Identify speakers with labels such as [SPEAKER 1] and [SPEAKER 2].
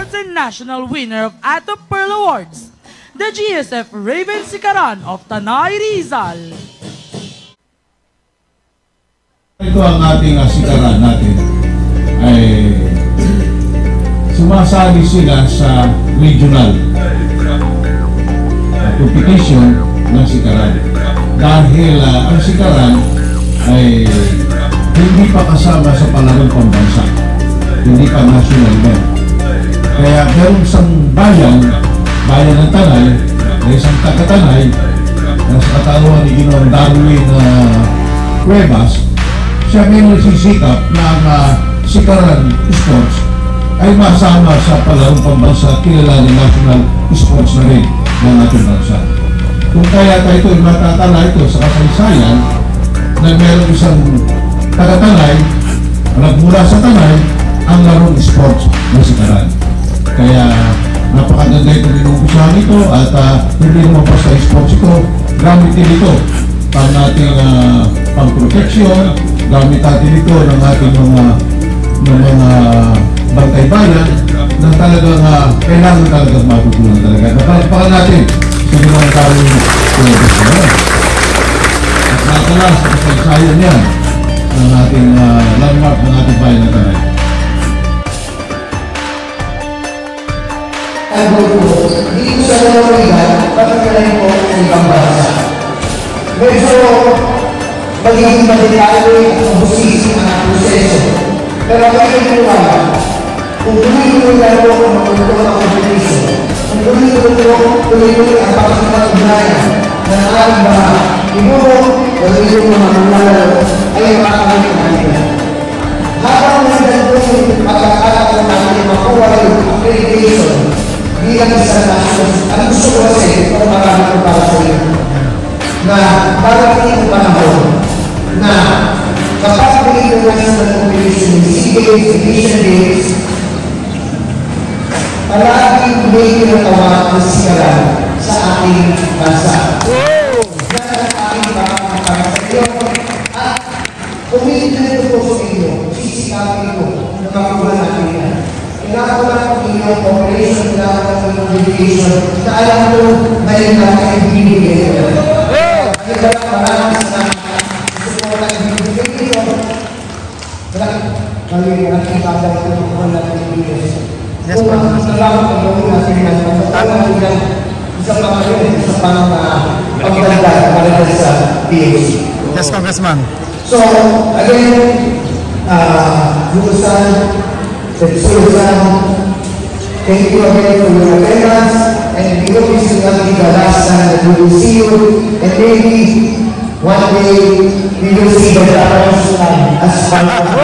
[SPEAKER 1] Sports and national winner of Ato Pearl Awards, the GSF Raven Sikaran of Tanay Rizal.
[SPEAKER 2] Ito ang ating Sikaran natin ay sumasali sila sa regional competition ng Sikaran. Dahil ang Sikaran ay hindi pa kasama sa palarong pambansa, hindi pa national level. Kaya meron isang bayan ng Tanay, na isang taga-Tanay, na sa katawan ni Ginoong Darwin Cuevas, siya may nagsisikap na ang Sikaran Sports ay masama sa palarong pambansa at kilala ni national sports na rin ng ating bansa. Kung kaya tayo ito, matatala ito sa kasaysayan na meron isang taga-Tanay, nagmula sa Tanay, ang larong sports ng Sikaran. Kaya napakaganda ito dinumpisahan ito at hindi naman basta sports ito, gamit din ito pang ating pang-protection, gamit natin ito ng ating mga bantay bayan na talagang kailangan talagang matutunan talaga. Napakalapakan natin sa mga taong pinag-isayan. At natala sa kasaysayan yan ng ating landmark ng ating bayan na Tanay.
[SPEAKER 3] Ang grupo, dito sa Lorigan, pagkakaroon po sa ibang bansa. Medyo magiging madetalo ang busisi ang proseso. Pero kayo niliwala, kung tuloy-tuloy lang po ang magulong ang competition, kung tuloy-tuloy ang pagkakatagunayan na aking mga iguro o iguro mga manlalaro ay makakamit natin. Habang nagdagdag yung pagkakatagunayan natin makuha yung accreditation bilang isang nasyos, ang gusto ko kasi ito marami ko para sa iyo na parating ang panahon na kapag pinito national competition ng SEA Games, Asian Games, palaging may tinatawa ang Sikaran sa ating bansa. Yan ang aking para sa iyo. At kumitin ito po sa inyo, sisikapin ko na makuha natin yan. Kailangan ko lang ang inyong cooperation, kailangan ko ang inyong dedication, na alam ko may natin binibigay ko. Kaya lang maraming salamat. Gusto ko lang binibigay ito. Maraming ipagdang ito kung natin ibigay. Kung ang salamat ang gawin natin natin, alam ko lang isang pangalaman, isang pagdagdag para sa PHC.
[SPEAKER 4] Yes, Congressman.
[SPEAKER 3] So, again, Lusan, thank you again for your attendance, and we hope this will not be the last time that we will see you, and maybe one day we will see the Japanese as part of the